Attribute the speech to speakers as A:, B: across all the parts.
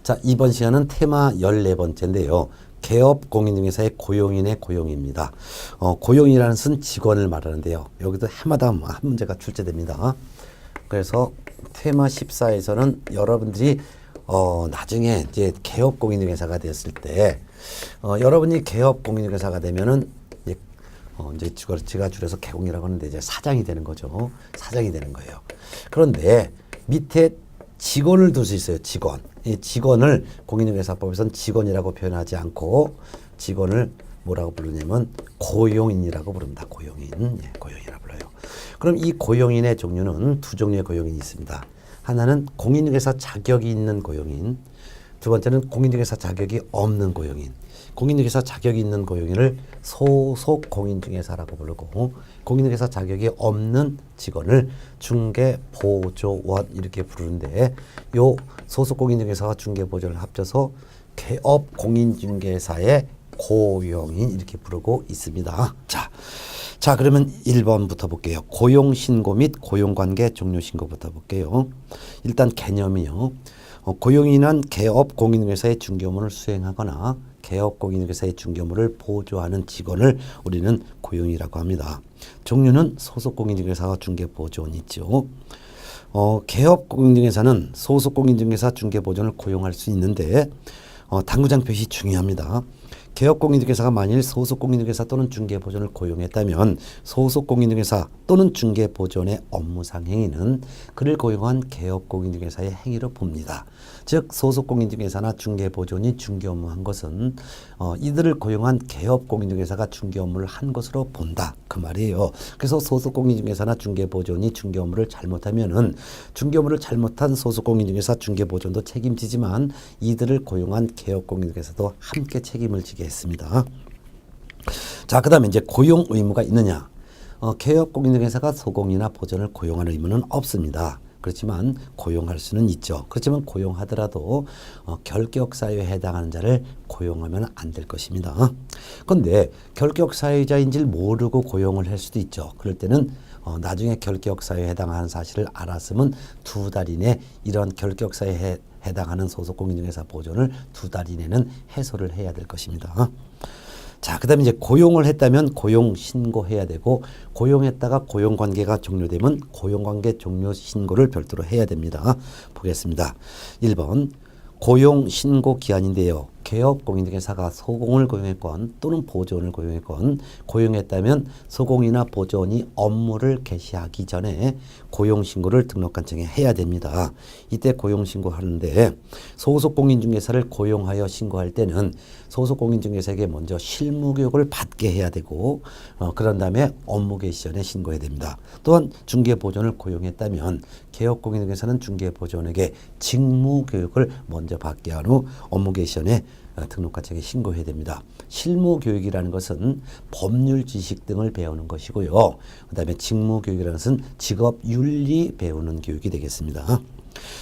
A: 자, 이번 시간은 테마 14번째인데요. 개업 공인중개사의 고용인의 고용입니다. 고용이라는 것은 직원을 말하는데요. 여기도 해마다 한 문제가 출제됩니다. 그래서 테마 14에서는 여러분들이 나중에 이제 개업 공인중개사가 됐을 때 여러분이 개업 공인중개사가 되면은 이제 제가 줄여서 개공이라고 하는데 이제 사장이 되는 거죠. 사장이 되는 거예요. 그런데 밑에 직원을 둘 수 있어요. 직원. 이 직원을 공인중개사법에서는 직원이라고 표현하지 않고 직원을 뭐라고 부르냐면 고용인이라고 부릅니다. 고용인. 예, 고용이라고 불러요. 그럼 이 고용인의 종류는 두 종류의 고용인이 있습니다. 하나는 공인중개사 자격이 있는 고용인, 두 번째는 공인중개사 자격이 없는 고용인. 공인중개사 자격이 있는 고용인을 소속 공인중개사라고 부르고, 공인중개사 자격이 없는 직원을 중개보조원 이렇게 부르는데, 요 소속 공인중개사와 중개보조원을 합쳐서 개업 공인중개사의 고용인 이렇게 부르고 있습니다. 자, 그러면 1번부터 볼게요. 고용신고 및 고용관계 종료신고부터 볼게요. 일단 개념이요. 고용인은 개업 공인중개사의 중개업무를 수행하거나 개업 공인중개사의 중개업무를 보조하는 직원을 우리는 고용이라고 합니다. 종류는 소속 공인중개사와 중개보조원이 있죠. 개업 공인중개사는 소속 공인중개사 중개보조원을 고용할 수 있는데 당구장 표시 중요합니다. 개업 공인중개사가 만일 소속 공인중개사 또는 중개보조원을 고용했다면 소속 공인중개사 또는 중개보조원의 업무상 행위는 그를 고용한 개업 공인중개사의 행위로 봅니다. 즉 소속 공인중개사나 중개보조원이 중개업무한 것은 이들을 고용한 개업 공인중개사가 중개업무를 한 것으로 본다 그 말이에요. 그래서 소속 공인중개사나 중개보조원이 중개업무를 잘못하면은 중개업무를 잘못한 소속 공인중개사 중개보조원도 책임지지만 이들을 고용한 개업 공인중개사도 함께 책임을 지게 했습니다. 자, 그 다음에 이제 고용 의무가 있느냐. 개업 공인중개사가 소공이나 보조원을 고용하는 의무는 없습니다. 그렇지만 고용할 수는 있죠. 그렇지만 고용하더라도 결격사유에 해당하는 자를 고용하면 안 될 것입니다. 그런데 결격사유자인지를 모르고 고용을 할 수도 있죠. 그럴 때는 나중에 결격사유에 해당하는 사실을 알았으면 2달 이내 이런 결격사유에 해당하는 소속 공인중개사 보조원을 2달 이내는 해소를 해야 될 것입니다. 자, 그 다음에 이제 고용을 했다면 고용 신고해야 되고, 고용했다가 고용관계가 종료되면 고용관계 종료 신고를 별도로 해야 됩니다. 보겠습니다. 1번 고용 신고 기한인데요. 개업 공인중개사가 소공을 고용했건 또는 보조원을 고용했건 고용했다면 소공이나 보조원이 업무를 개시하기 전에 고용신고를 등록관청에 해야 됩니다. 이때 고용신고하는데 소속 공인중개사를 고용하여 신고할 때는 소속 공인중개사에게 먼저 실무교육을 받게 해야 되고 그런 다음에 업무 개시 전에 신고해야 됩니다. 또한 중개보조원을 고용했다면 개업 공인중개사는 중개보조원에게 직무교육을 먼저 받게 한 후 업무 개시 전에 등록관청에 신고해야 됩니다. 실무교육이라는 것은 법률 지식 등을 배우는 것이고요. 그 다음에 직무교육이라는 것은 직업윤리 배우는 교육이 되겠습니다.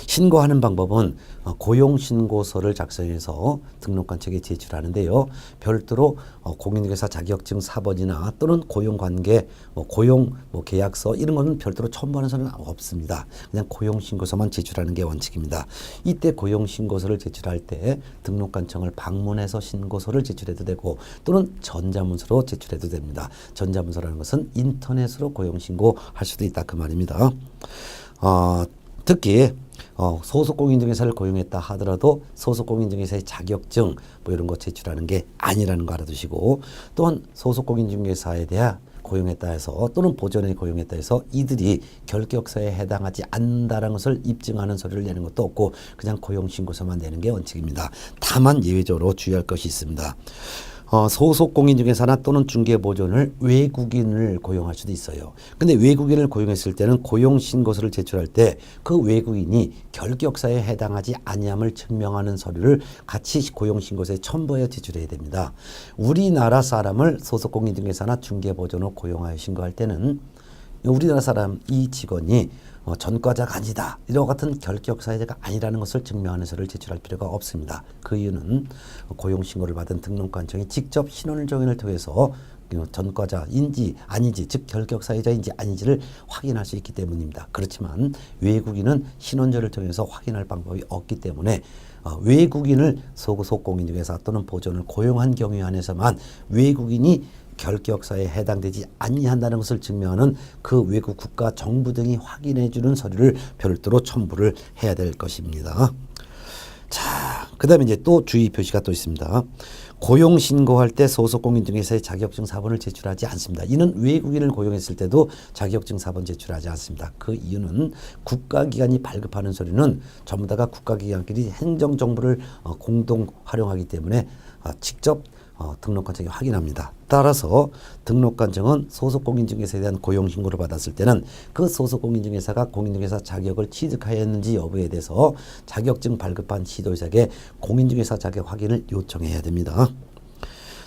A: 신고하는 방법은 고용신고서를 작성해서 등록관청에 제출하는데요. 별도로 공인중개사 자격증 4번이나 또는 고용관계, 고용 계약서 이런 거는 별도로 첨부하는 서는 없습니다. 그냥 고용신고서만 제출하는 게 원칙입니다. 이때 고용신고서를 제출할 때 등록관청을 방문해서 신고서를 제출해도 되고 또는 전자문서로 제출해도 됩니다. 전자문서라는 것은 인터넷으로 고용신고할 수도 있다 그 말입니다. 특히 소속 공인중개사를 고용했다 하더라도 소속 공인중개사의 자격증 이런 거 제출하는 게 아니라는 거 알아두시고, 또한 소속 공인중개사에 대한 고용했다 해서 또는 보조원에 고용했다 해서 이들이 결격사에 해당하지 않는다는 것을 입증하는 서류를 내는 것도 없고 그냥 고용신고서만 내는 게 원칙입니다. 다만 예외적으로 주의할 것이 있습니다. 소속 공인중개사나 또는 중개보조원을 외국인을 고용할 수도 있어요. 근데 외국인을 고용했을 때는 고용신고서를 제출할 때 그 외국인이 결격사에 해당하지 아니함을 증명하는 서류를 같이 고용신고서에 첨부하여 제출해야 됩니다. 우리나라 사람을 소속 공인중개사나 중개보조원으로 고용하여 신고할 때는 우리나라 사람 이 직원이 전과자가 아니다 이와 같은 결격사유자가 아니라는 것을 증명하는 서류를 제출할 필요가 없습니다. 그 이유는 고용신고를 받은 등록관청이 직접 신원정인을 통해서 전과자인지 아닌지, 즉 결격 사유자인지 아닌지를 확인할 수 있기 때문입니다. 그렇지만 외국인은 신원조를 통해서 확인할 방법이 없기 때문에 외국인을 소속공인중개사 또는 보존을 고용한 경우에 한해서만 외국인이 결격사에 해당되지 아니한다는 것을 증명하는 그 외국 국가 정부 등이 확인해 주는 서류를 별도로 첨부를 해야 될 것입니다. 자, 그 다음에 이제 또 주의 표시가 또 있습니다. 고용 신고할 때 소속 공인중개사의 자격증 사본을 제출하지 않습니다. 이는 외국인을 고용했을 때도 자격증 사본 제출하지 않습니다. 그 이유는 국가기관이 발급하는 서류는 전부 다가 국가기관끼리 행정정보를 공동 활용하기 때문에 직접 등록관청이 확인합니다. 따라서 등록관청은 소속공인중개사에 대한 고용신고를 받았을 때는 그 소속공인중개사가 공인중개사 자격을 취득하였는지 여부에 대해서 자격증 발급한 시도자에게 공인중개사 자격 확인을 요청해야 됩니다.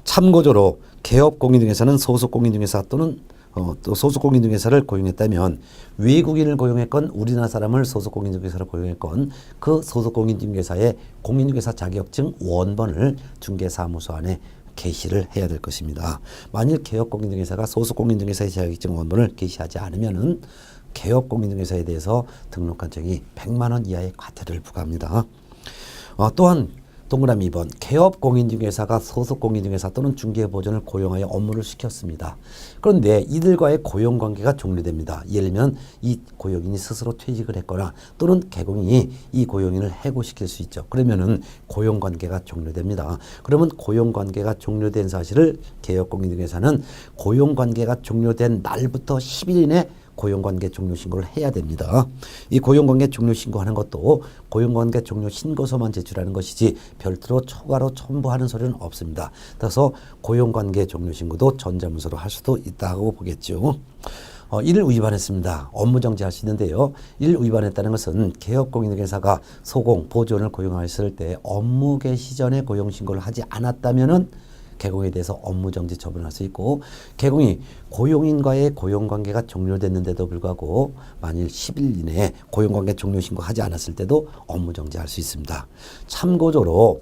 A: 참고적으로 개업공인중개사는 소속공인중개사 또는 또 소속공인중개사를 고용했다면 외국인을 고용했건 우리나라 사람을 소속공인중개사로 고용했건 그 소속공인중개사의 공인중개사 자격증 원본을 중개사무소 안에 게시를 해야 될 것입니다. 만일 개업공인중개사가 소속공인중개사의 자격증 원본을 게시하지 않으면은 개업공인중개사에 대해서 등록관청이 100만 원 이하의 과태료를 부과합니다. 또한 동그라미 2번 개업공인중개사가 소속공인중개사 또는 중개보존을 고용하여 업무를 시켰습니다. 그런데 이들과의 고용관계가 종료됩니다. 예를 들면 이 고용인이 스스로 퇴직을 했거나 또는 개공이 이 고용인을 해고시킬 수 있죠. 그러면은 고용관계가 종료됩니다. 그러면 고용관계가 종료된 사실을 개업공인중개사는 고용관계가 종료된 날부터 10일 이내 고용관계 종료 신고를 해야 됩니다. 이 고용관계 종료 신고하는 것도 고용관계 종료 신고서만 제출하는 것이지 별도로 초과로 첨부하는 서류는 없습니다. 따라서 고용관계 종료 신고도 전자문서로 할 수도 있다고 보겠죠. 이를 위반했습니다. 업무 정지할 수 있는데요. 이를 위반했다는 것은 개업공인중개사가 소공, 보존을 고용했을 때 업무 개시 전에 고용신고를 하지 않았다면은 개공에 대해서 업무정지 처분할 수 있고 개공이 고용인과의 고용관계가 종료됐는데도 불구하고 만일 10일 이내에 고용관계 종료 신고하지 않았을 때도 업무정지할 수 있습니다. 참고적으로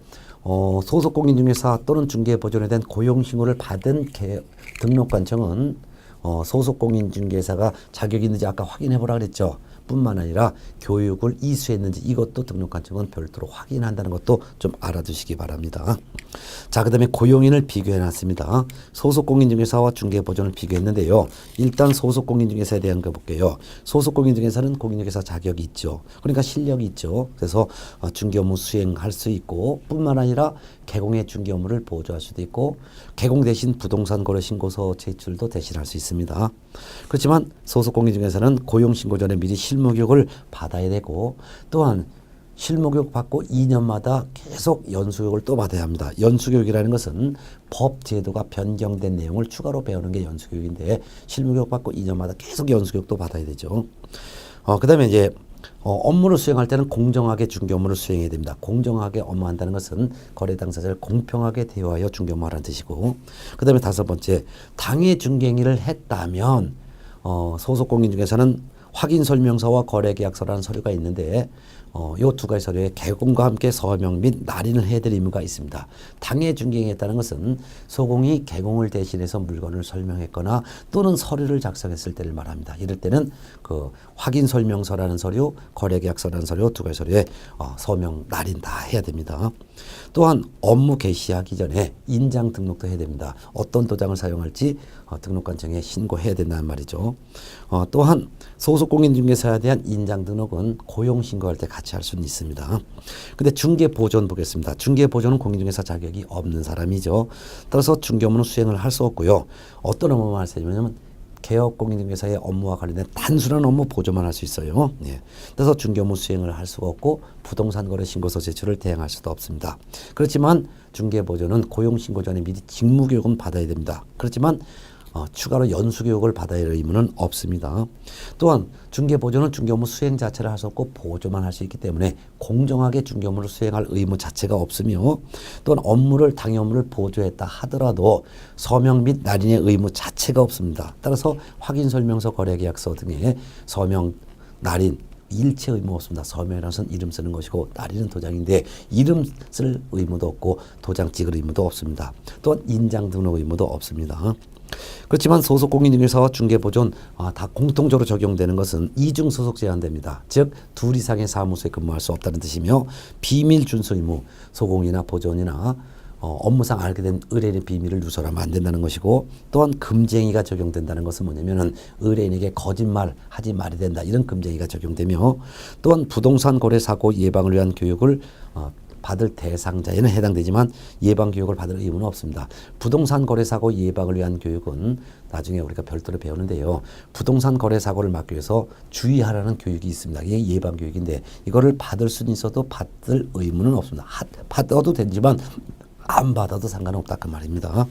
A: 소속공인중개사 또는 중개보존에 대한 고용신고를 받은 등록관청은 소속공인중개사가 자격이 있는지 아까 확인해 보라 그랬죠. 뿐만 아니라 교육을 이수했는지 이것도 등록관청은 별도로 확인한다는 것도 좀 알아두시기 바랍니다. 자, 그 다음에 고용인을 비교해 놨습니다. 소속공인중개사와 중개보존을 비교했는데요. 일단 소속공인중개사에 대한 거 볼게요. 소속공인중개사는 공인중개사 자격이 있죠. 그러니까 실력이 있죠. 그래서 중개 업무 수행할 수 있고 뿐만 아니라 개공의 중개 업무를 보조할 수도 있고 개공 대신 부동산 거래 신고서 제출도 대신할 수 있습니다. 그렇지만 소속공인중개사는 고용신고 전에 미리 실무교육을 받아야 되고 또한 실무교육 받고 2년마다 계속 연수교육을 또 받아야 합니다. 연수교육이라는 것은 법 제도가 변경된 내용을 추가로 배우는 게 연수교육인데 실무교육 받고 2년마다 계속 연수교육도 받아야 되죠. 그 다음에 이제 업무를 수행할 때는 공정하게 중개 업무를 수행해야 됩니다. 공정하게 업무한다는 것은 거래 당사자를 공평하게 대우하여 중개 업무하라는 뜻이고 그 다음에 5번째 당해 중개행위를 했다면 소속공인중개사는 확인설명서와 거래계약서라는 서류가 있는데 이 두 가지 서류에 개공과 함께 서명 및 날인을 해야 될 의무가 있습니다. 당해 중개행위했다는 것은 소공이 개공을 대신해서 물건을 설명했거나 또는 서류를 작성했을 때를 말합니다. 이럴 때는 그 확인설명서라는 서류, 거래계약서라는 서류 두 가지 서류에 서명, 날인 다 해야 됩니다. 또한 업무 개시하기 전에 인장 등록도 해야 됩니다. 어떤 도장을 사용할지 등록관청에 신고해야 된다는 말이죠. 또한 소속공인중개사에 대한 인장 등록은 고용신고할 때 같이 할 수는 있습니다. 근데 중개보존 보겠습니다. 중개보존은 공인중개사 자격이 없는 사람이죠. 따라서 중개 업무는 수행을 할 수 없고요. 어떤 업무만 할 수 있냐면 개업공인중개사의 업무와 관련된 단순한 업무 보조만 할 수 있어요. 예. 그래서 중개 업무 수행을 할 수가 없고 부동산 거래 신고서 제출을 대행할 수도 없습니다. 그렇지만 중개보존은 고용신고 전에 미리 직무교육은 받아야 됩니다. 그렇지만 추가로 연수교육을 받아야 할 의무는 없습니다. 또한 중개보존은 중개 업무 수행 자체를 할 수 없고 보조만 할 수 있기 때문에 공정하게 중개 업무를 수행할 의무 자체가 없으며 또한 당해 업무를 보조했다 하더라도 서명 및 날인의 의무 자체가 없습니다. 따라서 확인설명서, 거래계약서 등의 서명, 날인 일체 의무 없습니다. 서명이라는 것은 이름 쓰는 것이고 날인은 도장인데 이름 쓸 의무도 없고 도장 찍을 의무도 없습니다. 또한 인장 등록 의무도 없습니다. 그렇지만 소속 공인중개사 중개보존 다 공통적으로 적용되는 것은 이중 소속 제한됩니다. 즉 둘 이상의 사무소에 근무할 수 없다는 뜻이며 비밀 준수 의무, 소공이나 보존이나 업무상 알게 된 의뢰인의 비밀을 누설하면 안 된다는 것이고, 또한 금쟁이가 적용된다는 것은 뭐냐면은 의뢰인에게 거짓말 하지 말아야 된다, 이런 금쟁이가 적용되며, 또한 부동산 거래 사고 예방을 위한 교육을 받을 대상자에는 해당되지만 예방 교육을 받을 의무는 없습니다. 부동산 거래 사고 예방을 위한 교육은 나중에 우리가 별도로 배우는데요. 부동산 거래 사고를 막기 위해서 주의하라는 교육이 있습니다. 이게 예방 교육인데 이거를 받을 수는 있어도 받을 의무는 없습니다. 받아도 되지만 안 받아도 상관없다 그 말입니다.